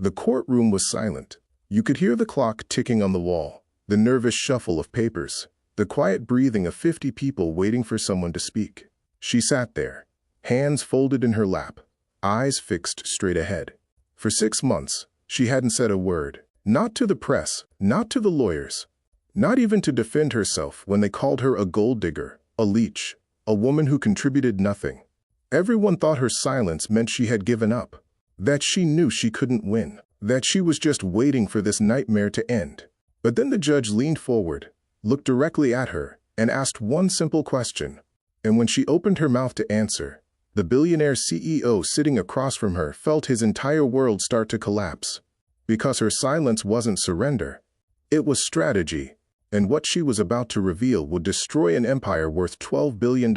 The courtroom was silent. You could hear the clock ticking on the wall, the nervous shuffle of papers, the quiet breathing of 50 people waiting for someone to speak. She sat there, hands folded in her lap, eyes fixed straight ahead. For 6 months, she hadn't said a word, not to the press, not to the lawyers, not even to defend herself when they called her a gold digger, a leech, a woman who contributed nothing. Everyone thought her silence meant she had given up, that she knew she couldn't win, that she was just waiting for this nightmare to end. But then the judge leaned forward, looked directly at her, and asked one simple question. And when she opened her mouth to answer, the billionaire CEO sitting across from her felt his entire world start to collapse. Because her silence wasn't surrender. It was strategy, and what she was about to reveal would destroy an empire worth $12 billion.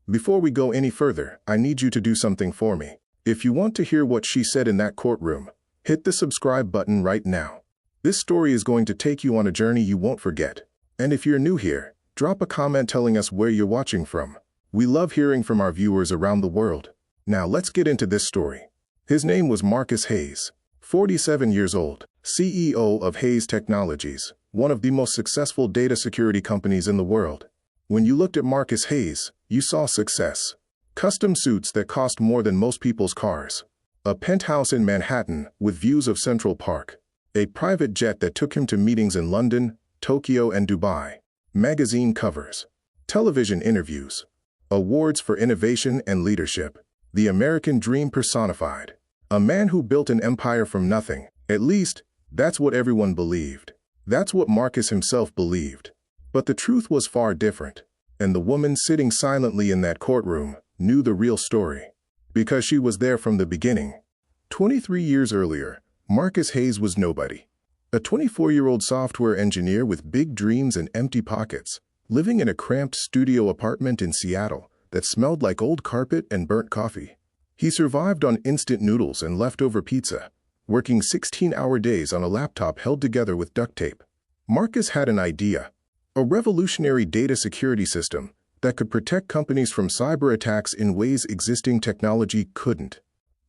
Before we go any further, I need you to do something for me. If you want to hear what she said in that courtroom, hit the subscribe button right now. This story is going to take you on a journey you won't forget. And if you're new here, drop a comment telling us where you're watching from. We love hearing from our viewers around the world. Now let's get into this story. His name was Marcus Hayes, 47 years old, CEO of Hayes Technologies, one of the most successful data security companies in the world. When you looked at Marcus Hayes, you saw success. Custom suits that cost more than most people's cars. A penthouse in Manhattan with views of Central Park. A private jet that took him to meetings in London, Tokyo, and Dubai. Magazine covers. Television interviews. Awards for innovation and leadership. The American dream personified. A man who built an empire from nothing. At least, that's what everyone believed. That's what Marcus himself believed. But the truth was far different. And the woman sitting silently in that courtroom knew the real story. Because she was there from the beginning. 23 years earlier, Marcus Hayes was nobody. A 24-year-old software engineer with big dreams and empty pockets, living in a cramped studio apartment in Seattle that smelled like old carpet and burnt coffee. He survived on instant noodles and leftover pizza, working 16-hour days on a laptop held together with duct tape. Marcus had an idea, a revolutionary data security system that could protect companies from cyber attacks in ways existing technology couldn't.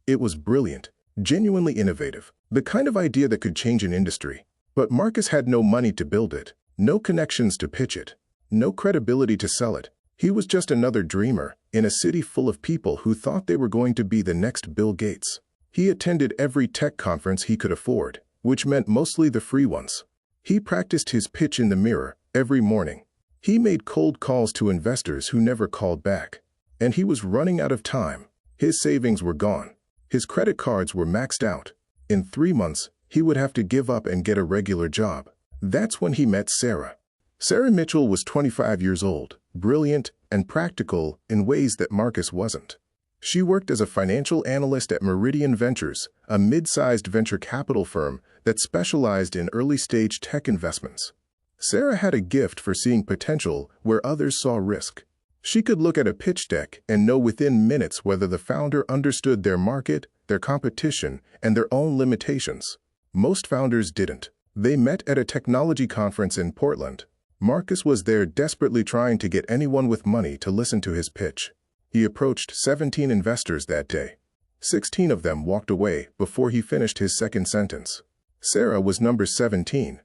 It was brilliant, genuinely innovative, the kind of idea that could change an industry. But Marcus had no money to build it, no connections to pitch it, no credibility to sell it. He was just another dreamer in a city full of people who thought they were going to be the next Bill Gates. He attended every tech conference he could afford, which meant mostly the free ones. He practiced his pitch in the mirror every morning. He made cold calls to investors who never called back. And he was running out of time. His savings were gone. His credit cards were maxed out. In 3 months, he would have to give up and get a regular job. That's when he met Sarah. Sarah Mitchell was 25 years old, brilliant and practical in ways that Marcus wasn't. She worked as a financial analyst at Meridian Ventures, a mid-sized venture capital firm that specialized in early-stage tech investments. Sarah had a gift for seeing potential where others saw risk. She could look at a pitch deck and know within minutes whether the founder understood their market, their competition, and their own limitations. Most founders didn't. They met at a technology conference in Portland. Marcus was there desperately trying to get anyone with money to listen to his pitch. He approached 17 investors that day. 16 of them walked away before he finished his second sentence. Sarah was number 17.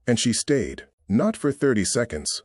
And she stayed, not for 30 seconds,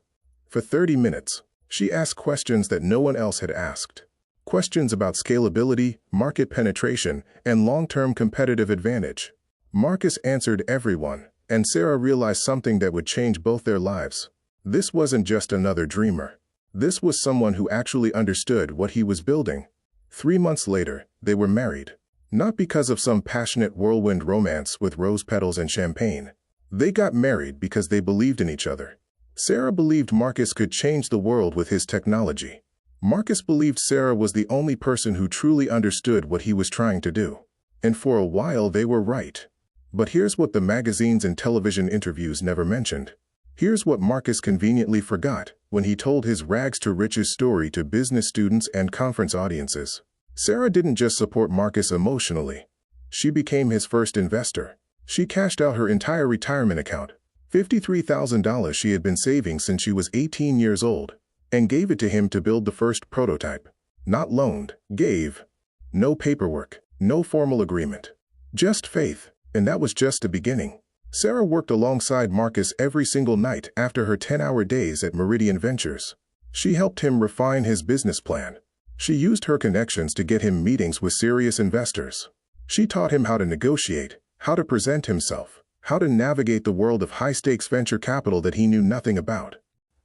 for 30 minutes. She asked questions that no one else had asked. Questions about scalability, market penetration, and long-term competitive advantage. Marcus answered everyone, and Sarah realized something that would change both their lives. This wasn't just another dreamer. This was someone who actually understood what he was building. 3 months later, they were married. Not because of some passionate whirlwind romance with rose petals and champagne. They got married because they believed in each other. Sarah believed Marcus could change the world with his technology. Marcus believed Sarah was the only person who truly understood what he was trying to do. And for a while they were right. But here's what the magazines and television interviews never mentioned. Here's what Marcus conveniently forgot when he told his rags-to-riches story to business students and conference audiences. Sarah didn't just support Marcus emotionally. She became his first investor. She cashed out her entire retirement account, $53,000 she had been saving since she was 18 years old, and gave it to him to build the first prototype. Not loaned, gave. No paperwork, no formal agreement. Just faith, and that was just the beginning. Sarah worked alongside Marcus every single night after her 10-hour days at Meridian Ventures. She helped him refine his business plan. She used her connections to get him meetings with serious investors. She taught him how to negotiate, how to present himself, how to navigate the world of high-stakes venture capital that he knew nothing about.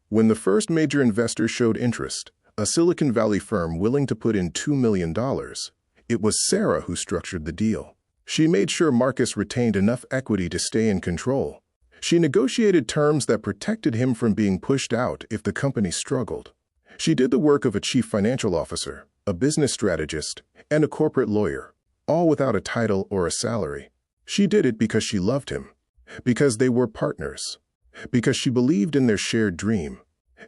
When the first major investor showed interest, a Silicon Valley firm willing to put in $2 million, it was Sarah who structured the deal. She made sure Marcus retained enough equity to stay in control. She negotiated terms that protected him from being pushed out if the company struggled. She did the work of a chief financial officer, a business strategist, and a corporate lawyer, all without a title or a salary. She did it because she loved him, because they were partners, because she believed in their shared dream.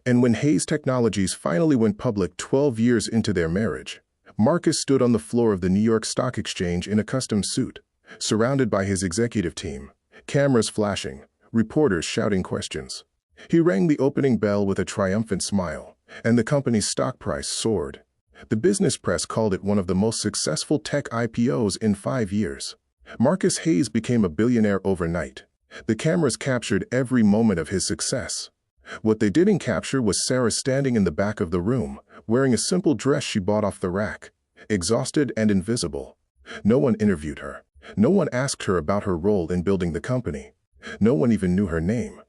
And when Hayes Technologies finally went public 12 years into their marriage, Marcus stood on the floor of the New York Stock Exchange in a custom suit, surrounded by his executive team, cameras flashing, reporters shouting questions. He rang the opening bell with a triumphant smile, and the company's stock price soared. The business press called it one of the most successful tech IPOs in 5 years. Marcus Hayes became a billionaire overnight. The cameras captured every moment of his success. What they didn't capture was Sarah standing in the back of the room, wearing a simple dress she bought off the rack, exhausted and invisible. No one interviewed her. No one asked her about her role in building the company. No one even knew her name.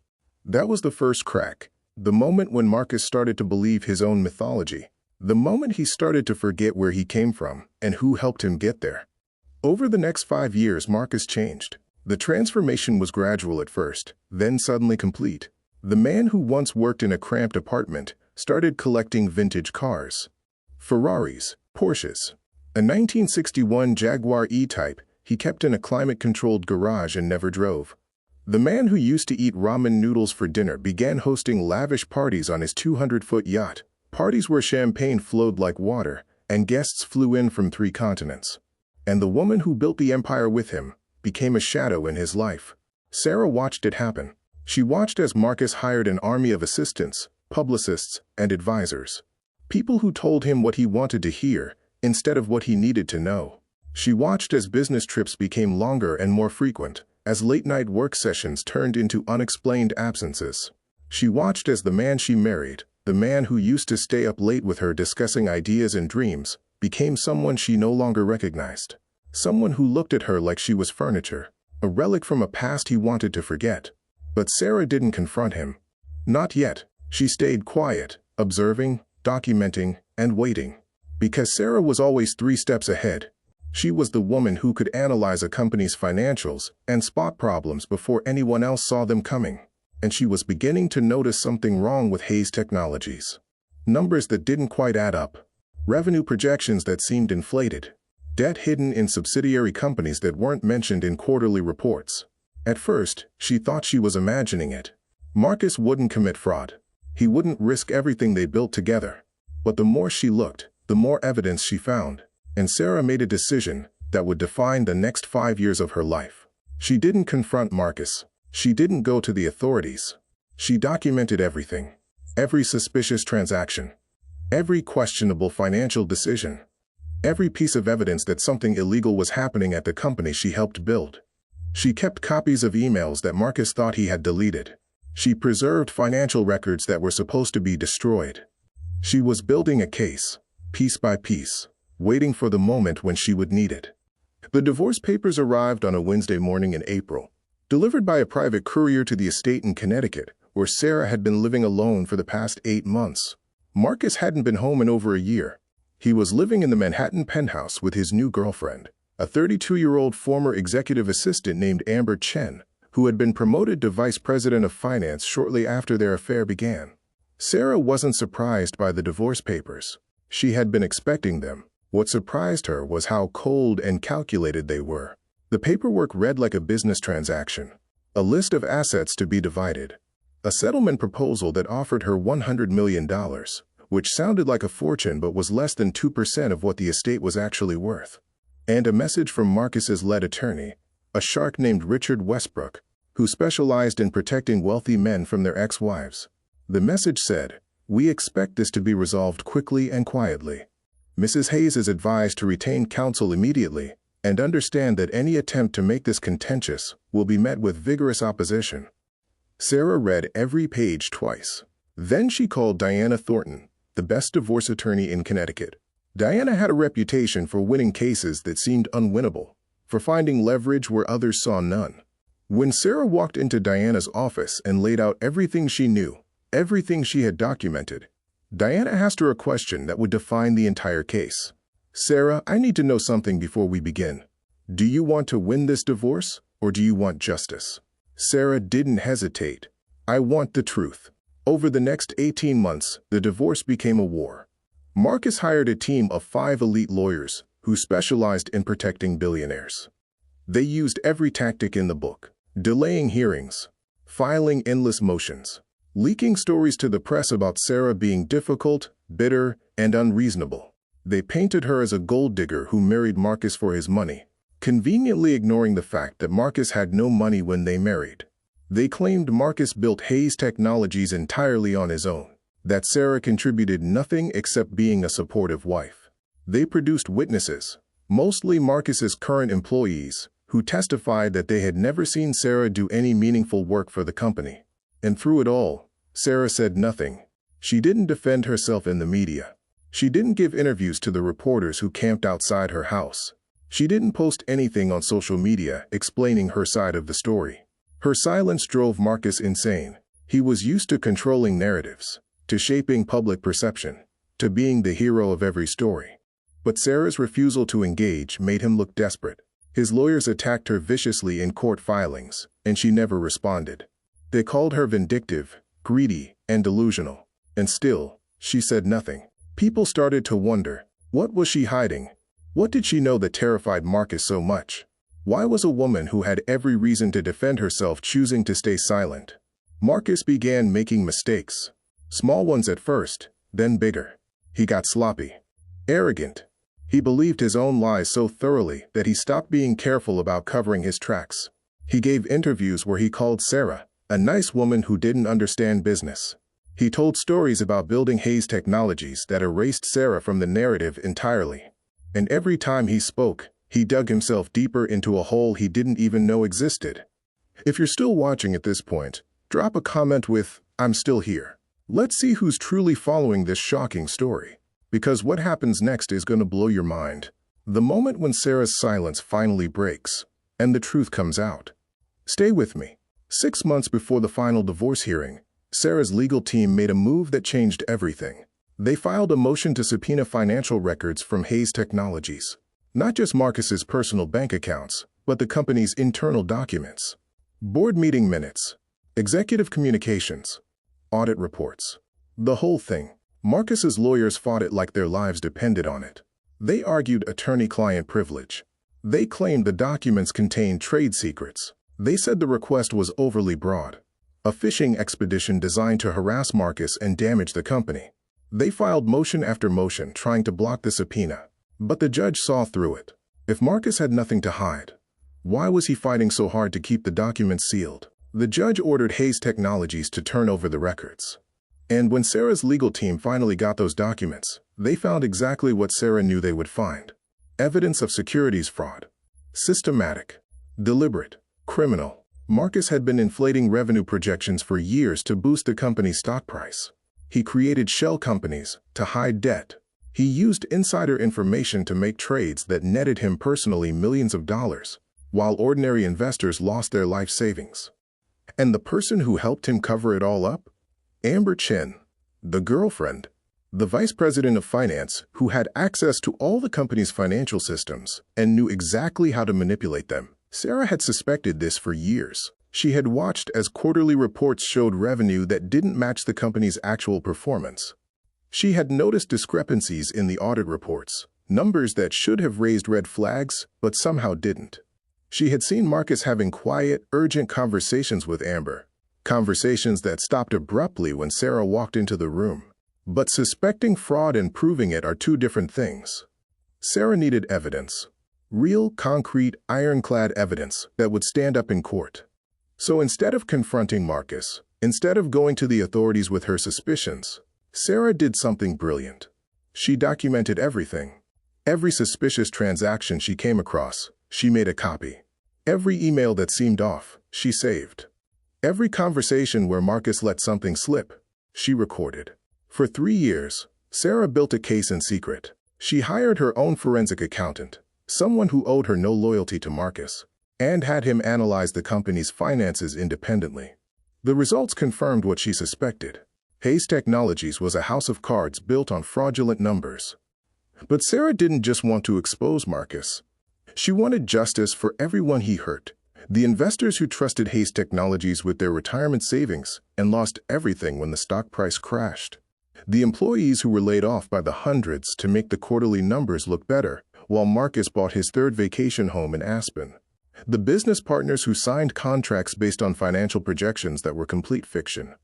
That was the first crack, the moment when Marcus started to believe his own mythology, the moment he started to forget where he came from and who helped him get there. Over the next 5 years, Marcus changed. The transformation was gradual at first, then suddenly complete. The man who once worked in a cramped apartment started collecting vintage cars. Ferraris, Porsches. A 1961 Jaguar E-Type he kept in a climate-controlled garage and never drove. The man who used to eat ramen noodles for dinner began hosting lavish parties on his 200-foot yacht, parties where champagne flowed like water and guests flew in from 3 continents. And the woman who built the empire with him became a shadow in his life. Sarah watched it happen. She watched as Marcus hired an army of assistants, publicists, and advisors. People who told him what he wanted to hear instead of what he needed to know. She watched as business trips became longer and more frequent, as late-night work sessions turned into unexplained absences. She watched as the man she married, the man who used to stay up late with her discussing ideas and dreams, became someone she no longer recognized. Someone who looked at her like she was furniture, a relic from a past he wanted to forget. But Sarah didn't confront him. Not yet. She stayed quiet, observing, documenting, and waiting. Because Sarah was always 3 steps ahead. She was the woman who could analyze a company's financials and spot problems before anyone else saw them coming. And she was beginning to notice something wrong with Hayes Technologies. Numbers that didn't quite add up. Revenue projections that seemed inflated. Debt hidden in subsidiary companies that weren't mentioned in quarterly reports. At first, she thought she was imagining it. Marcus wouldn't commit fraud. He wouldn't risk everything they built together. But the more she looked, the more evidence she found. And Sarah made a decision that would define the next 5 years of her life. She didn't confront Marcus. She didn't go to the authorities. She documented everything. Every suspicious transaction. Every questionable financial decision. Every piece of evidence that something illegal was happening at the company she helped build. She kept copies of emails that Marcus thought he had deleted. She preserved financial records that were supposed to be destroyed. She was building a case, piece by piece, waiting for the moment when she would need it. The divorce papers arrived on a Wednesday morning in April, delivered by a private courier to the estate in Connecticut, where Sarah had been living alone for the past 8 months. Marcus hadn't been home in over a year. He was living in the Manhattan penthouse with his new girlfriend, a 32-year-old former executive assistant named Amber Chen, who had been promoted to vice president of finance shortly after their affair began. Sarah wasn't surprised by the divorce papers. She had been expecting them. What surprised her was how cold and calculated they were. The paperwork read like a business transaction, a list of assets to be divided, a settlement proposal that offered her $100 million, which sounded like a fortune but was less than 2% of what the estate was actually worth. And a message from Marcus's lead attorney, a shark named Richard Westbrook, who specialized in protecting wealthy men from their ex-wives. The message said, "We expect this to be resolved quickly and quietly. Mrs. Hayes is advised to retain counsel immediately, and understand that any attempt to make this contentious will be met with vigorous opposition." Sarah read every page twice. Then she called Diana Thornton, the best divorce attorney in Connecticut. Diana had a reputation for winning cases that seemed unwinnable, for finding leverage where others saw none. When Sarah walked into Diana's office and laid out everything she knew, everything she had documented, Diana asked her a question that would define the entire case. "Sarah, I need to know something before we begin. Do you want to win this divorce, or do you want justice?" Sarah didn't hesitate. "I want the truth." Over the next 18 months, the divorce became a war. Marcus hired a team of 5 elite lawyers who specialized in protecting billionaires. They used every tactic in the book: delaying hearings, filing endless motions, leaking stories to the press about Sarah being difficult, bitter, and unreasonable. They painted her as a gold digger who married Marcus for his money, conveniently ignoring the fact that Marcus had no money when they married. They claimed Marcus built Hayes Technologies entirely on his own, that Sarah contributed nothing except being a supportive wife. They produced witnesses, mostly Marcus's current employees, who testified that they had never seen Sarah do any meaningful work for the company. And through it all, Sarah said nothing. She didn't defend herself in the media. She didn't give interviews to the reporters who camped outside her house. She didn't post anything on social media explaining her side of the story. Her silence drove Marcus insane. He was used to controlling narratives, to shaping public perception, to being the hero of every story. But Sarah's refusal to engage made him look desperate. His lawyers attacked her viciously in court filings, and she never responded. They called her vindictive, greedy, and delusional. And still, she said nothing. People started to wonder, what was she hiding? What did she know that terrified Marcus so much? Why was a woman who had every reason to defend herself choosing to stay silent? Marcus began making mistakes. Small ones at first, then bigger. He got sloppy, arrogant. He believed his own lies so thoroughly that he stopped being careful about covering his tracks. He gave interviews where he called Sarah a nice woman who didn't understand business. He told stories about building Hayes Technologies that erased Sarah from the narrative entirely. And every time he spoke, he dug himself deeper into a hole he didn't even know existed. If you're still watching at this point, drop a comment with, "I'm still here." Let's see who's truly following this shocking story. Because what happens next is going to blow your mind. The moment when Sarah's silence finally breaks, and the truth comes out. Stay with me. 6 months before the final divorce hearing, Sarah's legal team made a move that changed everything. They filed a motion to subpoena financial records from Hayes Technologies. Not just Marcus's personal bank accounts, but the company's internal documents. Board meeting minutes, executive communications, audit reports. The whole thing. Marcus's lawyers fought it like their lives depended on it. They argued attorney-client privilege. They claimed the documents contained trade secrets. They said the request was overly broad, a fishing expedition designed to harass Marcus and damage the company. They filed motion after motion trying to block the subpoena, but the judge saw through it. If Marcus had nothing to hide, why was he fighting so hard to keep the documents sealed? The judge ordered Hayes Technologies to turn over the records. And when Sarah's legal team finally got those documents, they found exactly what Sarah knew they would find: evidence of securities fraud. Systematic, deliberate, criminal. Marcus had been inflating revenue projections for years to boost the company's stock price. He created shell companies to hide debt. He used insider information to make trades that netted him personally millions of dollars, while ordinary investors lost their life savings. And the person who helped him cover it all up? Amber Chen, the girlfriend, the vice president of finance who had access to all the company's financial systems and knew exactly how to manipulate them. Sarah had suspected this for years. She had watched as quarterly reports showed revenue that didn't match the company's actual performance. She had noticed discrepancies in the audit reports, numbers that should have raised red flags but somehow didn't. She had seen Marcus having quiet, urgent conversations with Amber, conversations that stopped abruptly when Sarah walked into the room. But suspecting fraud and proving it are two different things. Sarah needed evidence. Real, concrete, ironclad evidence that would stand up in court. So instead of confronting Marcus, instead of going to the authorities with her suspicions, Sarah did something brilliant. She documented everything. Every suspicious transaction she came across, she made a copy. Every email that seemed off, she saved. Every conversation where Marcus let something slip, she recorded. For 3 years, Sarah built a case in secret. She hired her own forensic accountant, someone who owed her no loyalty to Marcus, and had him analyze the company's finances independently. The results confirmed what she suspected. Hayes Technologies was a house of cards built on fraudulent numbers. But Sarah didn't just want to expose Marcus. She wanted justice for everyone he hurt. The investors who trusted Hayes Technologies with their retirement savings and lost everything when the stock price crashed. The employees who were laid off by the hundreds to make the quarterly numbers look better, while Marcus bought his 3rd vacation home in Aspen. The business partners who signed contracts based on financial projections that were complete fiction.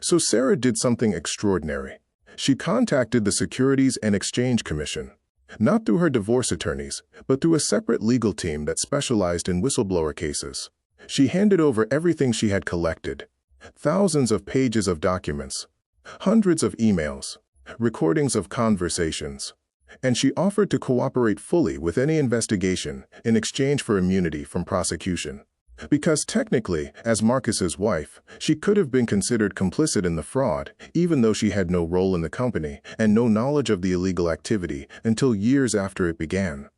So Sarah did something extraordinary. She contacted the Securities and Exchange Commission, not through her divorce attorneys, but through a separate legal team that specialized in whistleblower cases. She handed over everything she had collected, thousands of pages of documents, hundreds of emails, recordings of conversations, and she offered to cooperate fully with any investigation in exchange for immunity from prosecution. Because technically, as Marcus's wife, she could have been considered complicit in the fraud, even though she had no role in the company and no knowledge of the illegal activity until years after it began.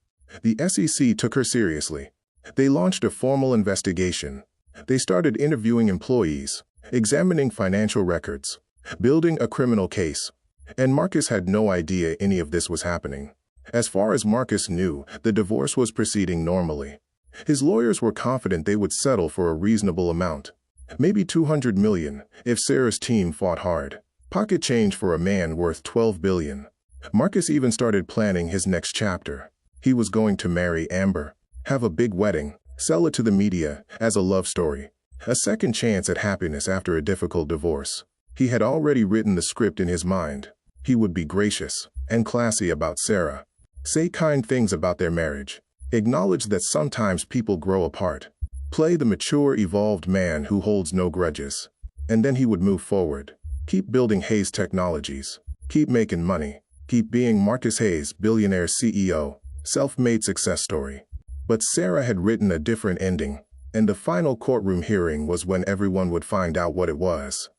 The SEC took her seriously. They launched a formal investigation. They started interviewing employees, examining financial records, building a criminal case. And Marcus had no idea any of this was happening. As far as Marcus knew, the divorce was proceeding normally. His lawyers were confident they would settle for a reasonable amount, maybe $200 million, if Sarah's team fought hard. Pocket change for a man worth $12 billion. Marcus even started planning his next chapter. He was going to marry Amber, have a big wedding, sell it to the media as a love story, a second chance at happiness after a difficult divorce. He had already written the script in his mind. He would be gracious and classy about Sarah, say kind things about their marriage, acknowledge that sometimes people grow apart, play the mature, evolved man who holds no grudges. And then he would move forward, keep building Hayes Technologies, keep making money, keep being Marcus Hayes, billionaire CEO, self-made success story. But Sarah had written a different ending, and the final courtroom hearing was when everyone would find out what it was.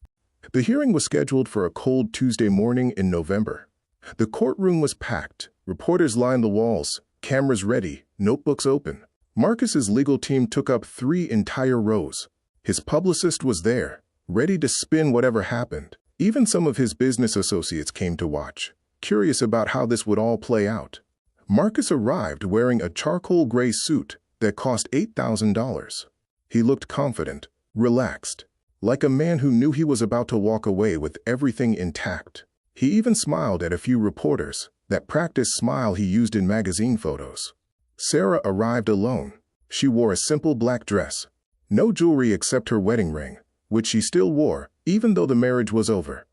The hearing was scheduled for a cold Tuesday morning in November. The courtroom was packed, reporters lined the walls, cameras ready, notebooks open. Marcus's legal team took up 3 entire rows. His publicist was there, ready to spin whatever happened. Even some of his business associates came to watch, curious about how this would all play out. Marcus arrived wearing a charcoal gray suit that cost $8,000. He looked confident, relaxed, like a man who knew he was about to walk away with everything intact. He even smiled at a few reporters, that practiced smile he used in magazine photos. Sarah arrived alone. She wore a simple black dress, no jewelry except her wedding ring, which she still wore, even though the marriage was over.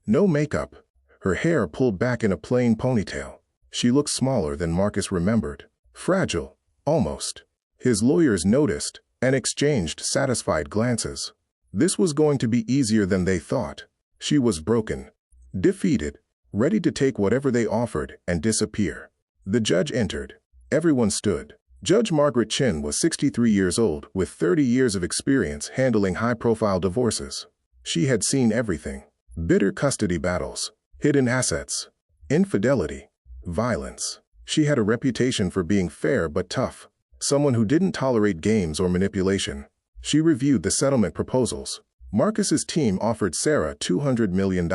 No makeup, her hair pulled back in a plain ponytail. She looked smaller than Marcus remembered, fragile, almost. His lawyers noticed and exchanged satisfied glances. This was going to be easier than they thought. She was broken, defeated, ready to take whatever they offered and disappear. The judge entered. Everyone stood. Judge Margaret Chin was 63 years old with 30 years of experience handling high-profile divorces. She had seen everything: bitter custody battles, hidden assets, infidelity, violence. She had a reputation for being fair but tough, someone who didn't tolerate games or manipulation. She reviewed the settlement proposals. Marcus's team offered Sarah $200 million.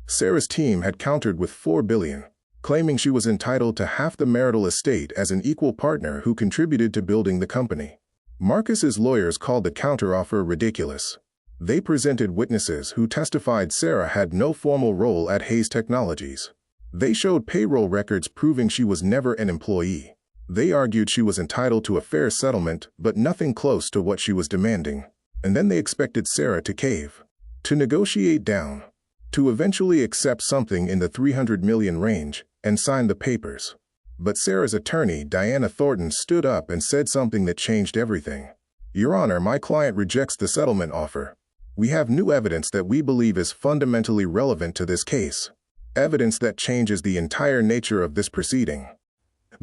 Sarah's team had countered with $4 billion, claiming she was entitled to half the marital estate as an equal partner who contributed to building the company. Marcus's lawyers called the counteroffer ridiculous. They presented witnesses who testified Sarah had no formal role at Hayes Technologies. They showed payroll records proving she was never an employee. They argued she was entitled to a fair settlement, but nothing close to what she was demanding. And then they expected Sarah to cave, to negotiate down, to eventually accept something in the $300 million range and sign the papers. But Sarah's attorney, Diana Thornton, stood up and said something that changed everything. "Your Honor, my client rejects the settlement offer. We have new evidence that we believe is fundamentally relevant to this case. Evidence that changes the entire nature of this proceeding."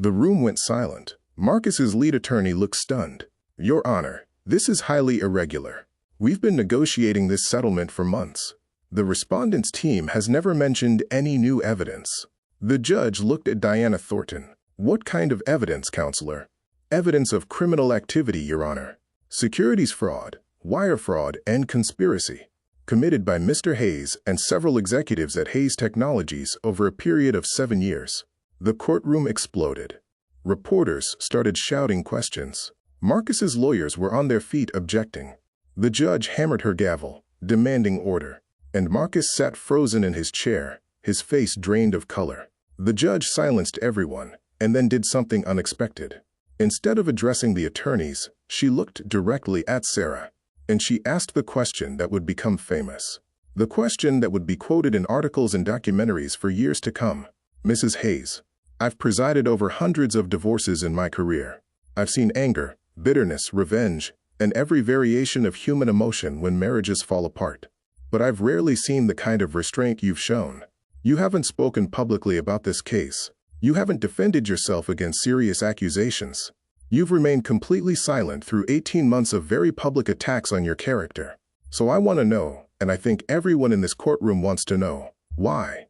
The room went silent. Marcus's lead attorney looked stunned. Your Honor, this is highly irregular. We've been negotiating this settlement for months. The respondent's team has never mentioned any new evidence. The judge looked at Diana Thornton. What kind of evidence, counselor? Evidence of criminal activity, Your Honor. Securities fraud, wire fraud, and conspiracy, committed by Mr. Hayes and several executives at Hayes Technologies over a period of 7 years. The courtroom exploded. Reporters started shouting questions. Marcus's lawyers were on their feet objecting. The judge hammered her gavel, demanding order, and Marcus sat frozen in his chair, his face drained of color. The judge silenced everyone, and then did something unexpected. Instead of addressing the attorneys, she looked directly at Sarah, and she asked the question that would become famous. The question that would be quoted in articles and documentaries for years to come. Mrs. Hayes, I've presided over hundreds of divorces in my career. I've seen anger, bitterness, revenge, and every variation of human emotion when marriages fall apart. But I've rarely seen the kind of restraint you've shown. You haven't spoken publicly about this case. You haven't defended yourself against serious accusations. You've remained completely silent through 18 months of very public attacks on your character. So I want to know, and I think everyone in this courtroom wants to know, why?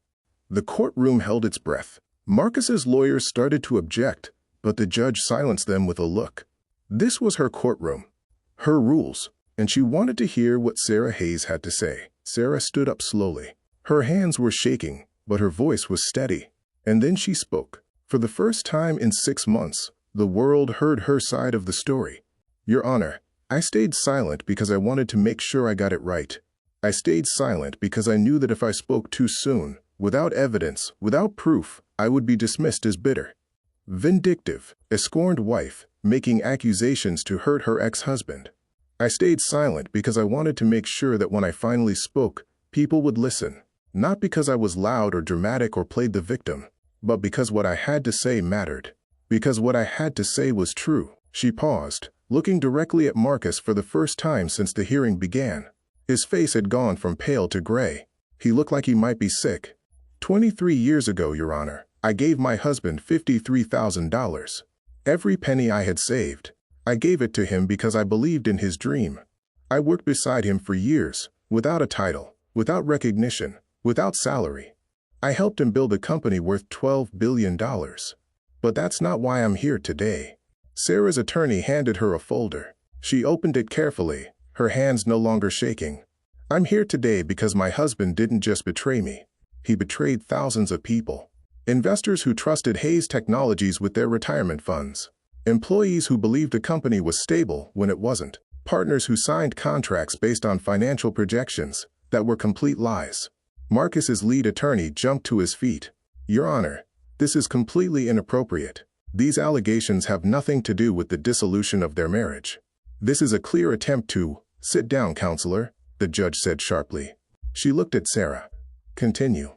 The courtroom held its breath. Marcus's lawyers started to object, but the judge silenced them with a look. This was her courtroom, her rules, and she wanted to hear what Sarah Hayes had to say. Sarah stood up slowly. Her hands were shaking, but her voice was steady. And then she spoke. For the first time in 6 months, the world heard her side of the story. Your Honor, I stayed silent because I wanted to make sure I got it right. I stayed silent because I knew that if I spoke too soon, without evidence, without proof, I would be dismissed as bitter, vindictive, a scorned wife, making accusations to hurt her ex-husband. I stayed silent because I wanted to make sure that when I finally spoke, people would listen, not because I was loud or dramatic or played the victim, but because what I had to say mattered, because what I had to say was true. She paused, looking directly at Marcus for the first time since the hearing began. His face had gone from pale to gray. He looked like he might be sick. 23 years ago, Your Honor, I gave my husband $53,000. Every penny I had saved. I gave it to him because I believed in his dream. I worked beside him for years, without a title, without recognition, without salary. I helped him build a company worth $12 billion. But that's not why I'm here today. Sarah's attorney handed her a folder. She opened it carefully, her hands no longer shaking. I'm here today because my husband didn't just betray me. He betrayed thousands of people. Investors who trusted Hayes Technologies with their retirement funds. Employees who believed a company was stable when it wasn't. Partners who signed contracts based on financial projections that were complete lies. Marcus's lead attorney jumped to his feet. Your Honor, this is completely inappropriate. These allegations have nothing to do with the dissolution of their marriage. This is a clear attempt to— Sit down, counselor, the judge said sharply. She looked at Sarah. Continue.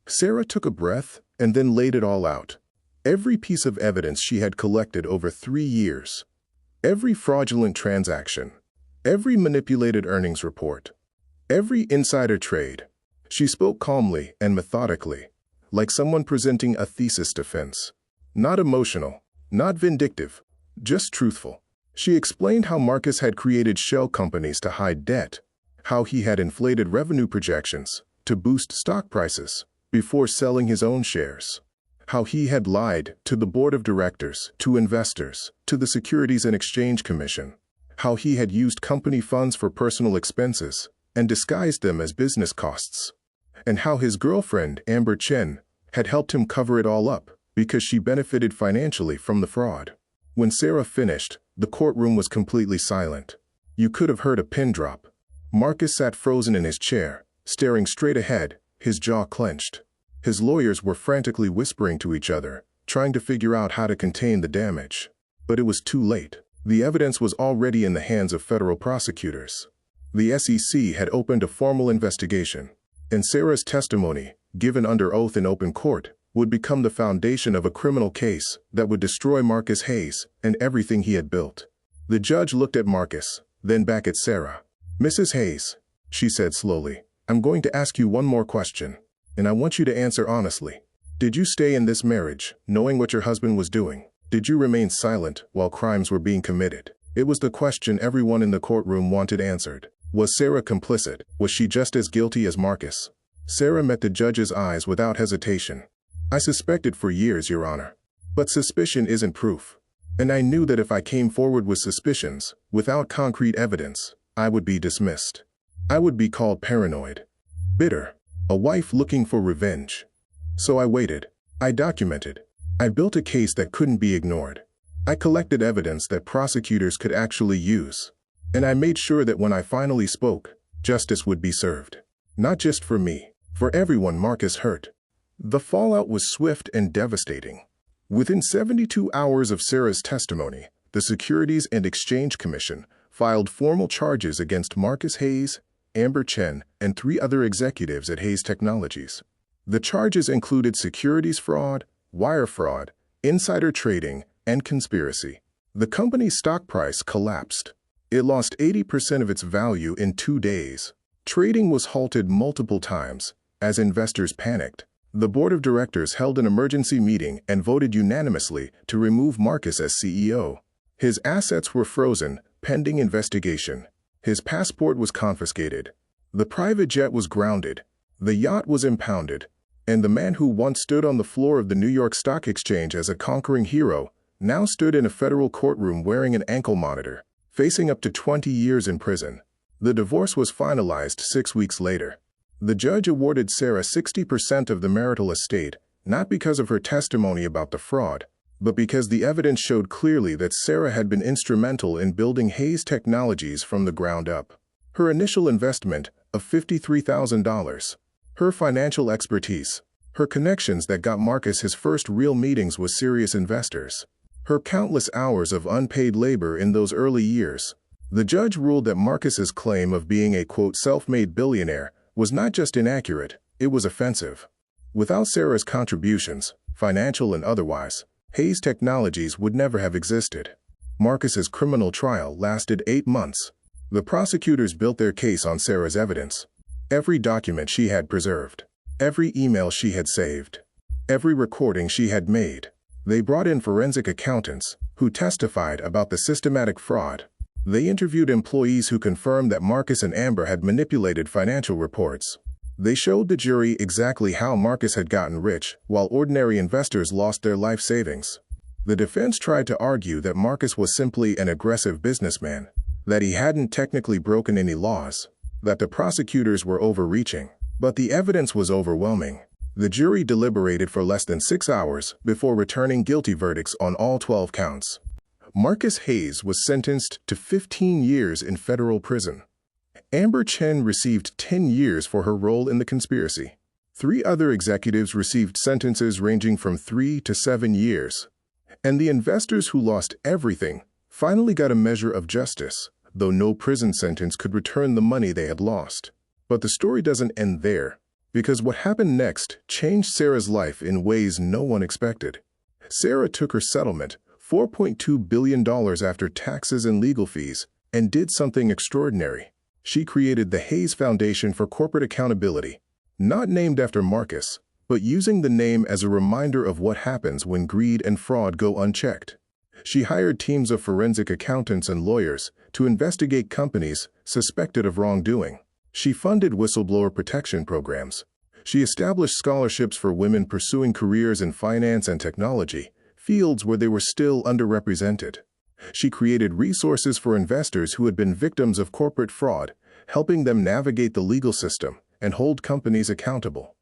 Sarah took a breath and then laid it all out. Every piece of evidence she had collected over 3 years. Every fraudulent transaction. Every manipulated earnings report. Every insider trade. She spoke calmly and methodically, like someone presenting a thesis defense. Not emotional, not vindictive, just truthful. She explained how Marcus had created shell companies to hide debt, how he had inflated revenue projections to boost stock prices before selling his own shares, how he had lied to the board of directors, to investors, to the Securities and Exchange Commission, how he had used company funds for personal expenses and disguised them as business costs, and how his girlfriend, Amber Chen, had helped him cover it all up because she benefited financially from the fraud. When Sarah finished, the courtroom was completely silent. You could have heard a pin drop. Marcus sat frozen in his chair, staring straight ahead, his jaw clenched. His lawyers were frantically whispering to each other, trying to figure out how to contain the damage. But it was too late. The evidence was already in the hands of federal prosecutors. The SEC had opened a formal investigation, and Sarah's testimony, given under oath in open court, would become the foundation of a criminal case that would destroy Marcus Hayes and everything he had built. The judge looked at Marcus, then back at Sarah. Mrs. Hayes, she said slowly, I'm going to ask you one more question, and I want you to answer honestly. Did you stay in this marriage, knowing what your husband was doing? Did you remain silent while crimes were being committed? It was the question everyone in the courtroom wanted answered. Was Sarah complicit? Was she just as guilty as Marcus? Sarah met the judge's eyes without hesitation. I suspected for years, Your Honor. But suspicion isn't proof. And I knew that if I came forward with suspicions, without concrete evidence, I would be dismissed. I would be called paranoid, bitter, a wife looking for revenge. So I waited. I documented. I built a case that couldn't be ignored. I collected evidence that prosecutors could actually use. And I made sure that when I finally spoke, justice would be served. Not just for me, for everyone Marcus hurt. The fallout was swift and devastating. Within 72 hours of Sarah's testimony, the Securities and Exchange Commission filed formal charges against Marcus Hayes, Amber Chen, and 3 other executives at Hayes Technologies. The charges included securities fraud, wire fraud, insider trading, and conspiracy. The company's stock price collapsed. It lost 80% of its value in 2 days. Trading was halted multiple times as investors panicked. The board of directors held an emergency meeting and voted unanimously to remove Marcus as CEO. His assets were frozen, pending investigation. His passport was confiscated. The private jet was grounded. The yacht was impounded. And the man who once stood on the floor of the New York Stock Exchange as a conquering hero now stood in a federal courtroom wearing an ankle monitor, facing up to 20 years in prison. The divorce was finalized 6 weeks later. The judge awarded Sarah 60% of the marital estate, not because of her testimony about the fraud, but because the evidence showed clearly that Sarah had been instrumental in building Hayes Technologies from the ground up. Her initial investment of $53,000, her financial expertise, her connections that got Marcus his first real meetings with serious investors, her countless hours of unpaid labor in those early years. The judge ruled that Marcus's claim of being a, quote, self-made billionaire was not just inaccurate, it was offensive. Without Sarah's contributions, financial and otherwise, Hayes Technologies would never have existed. Marcus's criminal trial lasted 8 months. The prosecutors built their case on Sarah's evidence. Every document she had preserved, every email she had saved, every recording she had made. They brought in forensic accountants who testified about the systematic fraud. They interviewed employees who confirmed that Marcus and Amber had manipulated financial reports. They showed the jury exactly how Marcus had gotten rich while ordinary investors lost their life savings. The defense tried to argue that Marcus was simply an aggressive businessman, that he hadn't technically broken any laws, that the prosecutors were overreaching. But the evidence was overwhelming. The jury deliberated for less than 6 hours before returning guilty verdicts on all 12 counts. Marcus Hayes was sentenced to 15 years in federal prison. Amber Chen received 10 years for her role in the conspiracy. 3 other executives received sentences ranging from 3 to 7 years. And the investors who lost everything finally got a measure of justice, though no prison sentence could return the money they had lost. But the story doesn't end there, because what happened next changed Sarah's life in ways no one expected. Sarah took her settlement, $4.2 billion after taxes and legal fees, and did something extraordinary. She created the Hayes Foundation for Corporate Accountability, not named after Marcus, but using the name as a reminder of what happens when greed and fraud go unchecked. She hired teams of forensic accountants and lawyers to investigate companies suspected of wrongdoing. She funded whistleblower protection programs. She established scholarships for women pursuing careers in finance and technology, fields where they were still underrepresented. She created resources for investors who had been victims of corporate fraud, helping them navigate the legal system and hold companies accountable.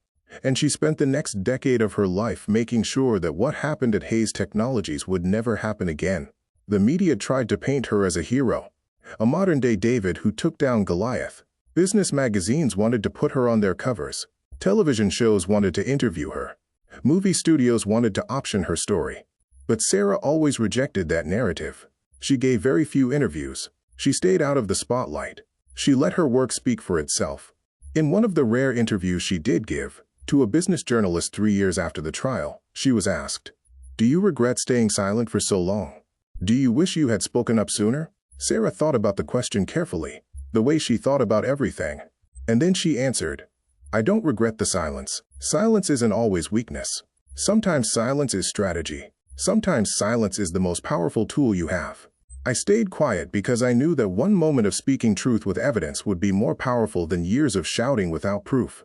And she spent the next decade of her life making sure that what happened at Hayes Technologies would never happen again. The media tried to paint her as a hero, a modern-day David who took down Goliath. Business magazines wanted to put her on their covers. Television shows wanted to interview her. Movie studios wanted to option her story. But Sarah always rejected that narrative. She gave very few interviews. She stayed out of the spotlight. She let her work speak for itself. In one of the rare interviews she did give, to a business journalist 3 years after the trial, she was asked, "Do you regret staying silent for so long? Do you wish you had spoken up sooner?" Sarah thought about the question carefully, the way she thought about everything. And then she answered, "I don't regret the silence. Silence isn't always weakness. Sometimes silence is strategy. Sometimes silence is the most powerful tool you have. I stayed quiet because I knew that one moment of speaking truth with evidence would be more powerful than years of shouting without proof.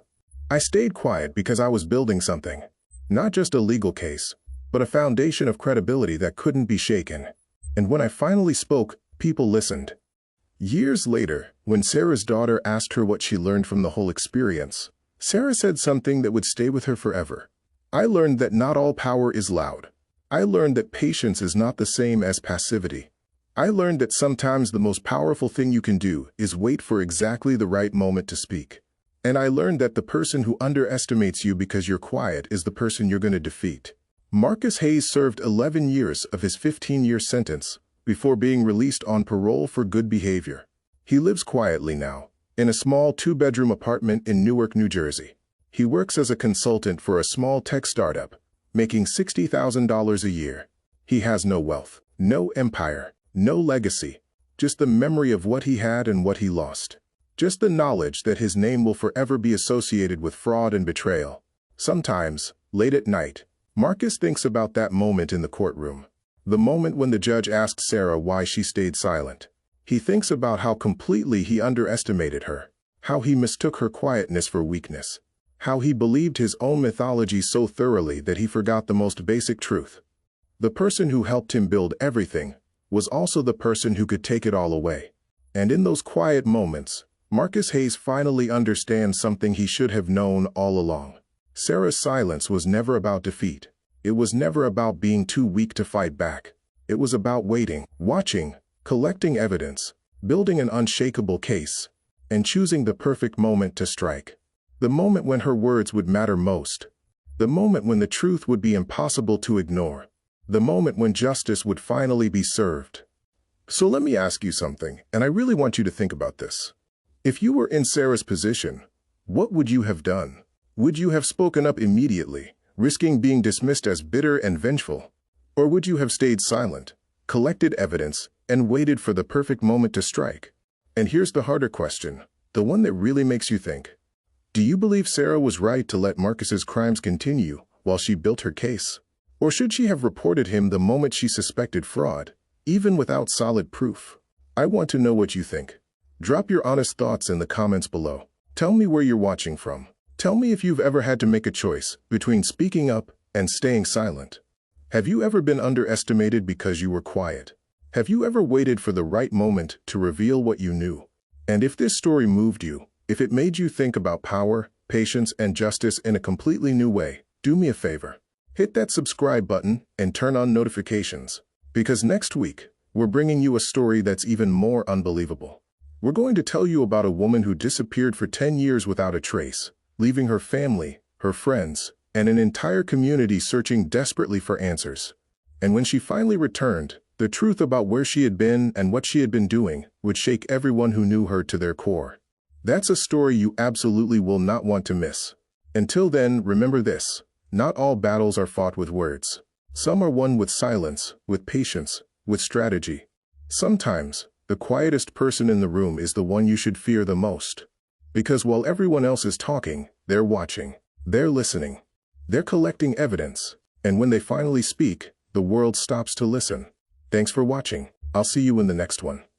I stayed quiet because I was building something. Not just a legal case, but a foundation of credibility that couldn't be shaken. And when I finally spoke, people listened. Years later, when Sarah's daughter asked her what she learned from the whole experience, Sarah said something that would stay with her forever. I learned that not all power is loud. I learned that patience is not the same as passivity. I learned that sometimes the most powerful thing you can do is wait for exactly the right moment to speak. And I learned that the person who underestimates you because you're quiet is the person you're going to defeat. Marcus Hayes served 11 years of his 15-year sentence before being released on parole for good behavior. He lives quietly now, in a small 2-bedroom apartment in Newark, New Jersey. He works as a consultant for a small tech startup, making $60,000 a year. He has no wealth, no empire, no legacy, just the memory of what he had and what he lost. Just the knowledge that his name will forever be associated with fraud and betrayal. Sometimes, late at night, Marcus thinks about that moment in the courtroom. The moment when the judge asked Sarah why she stayed silent. He thinks about how completely he underestimated her, how he mistook her quietness for weakness, how he believed his own mythology so thoroughly that he forgot the most basic truth. The person who helped him build everything was also the person who could take it all away. And in those quiet moments, Marcus Hayes finally understands something he should have known all along. Sarah's silence was never about defeat. It was never about being too weak to fight back. It was about waiting, watching, collecting evidence, building an unshakable case, and choosing the perfect moment to strike. The moment when her words would matter most. The moment when the truth would be impossible to ignore. The moment when justice would finally be served. So let me ask you something, and I really want you to think about this. If you were in Sarah's position, what would you have done? Would you have spoken up immediately, risking being dismissed as bitter and vengeful? Or would you have stayed silent, collected evidence, and waited for the perfect moment to strike? And here's the harder question, the one that really makes you think. Do you believe Sarah was right to let Marcus's crimes continue while she built her case? Or should she have reported him the moment she suspected fraud, even without solid proof? I want to know what you think. Drop your honest thoughts in the comments below. Tell me where you're watching from. Tell me if you've ever had to make a choice between speaking up and staying silent. Have you ever been underestimated because you were quiet? Have you ever waited for the right moment to reveal what you knew? And if this story moved you, if it made you think about power, patience, and justice in a completely new way, do me a favor. Hit that subscribe button and turn on notifications. Because next week, we're bringing you a story that's even more unbelievable. We're going to tell you about a woman who disappeared for 10 years without a trace, leaving her family, her friends, and an entire community searching desperately for answers. And when she finally returned, the truth about where she had been and what she had been doing would shake everyone who knew her to their core. That's a story you absolutely will not want to miss. Until then, remember this. Not all battles are fought with words. Some are won with silence, with patience, with strategy. Sometimes, the quietest person in the room is the one you should fear the most. Because while everyone else is talking, they're watching, they're listening, they're collecting evidence, and when they finally speak, the world stops to listen. Thanks for watching. I'll see you in the next one.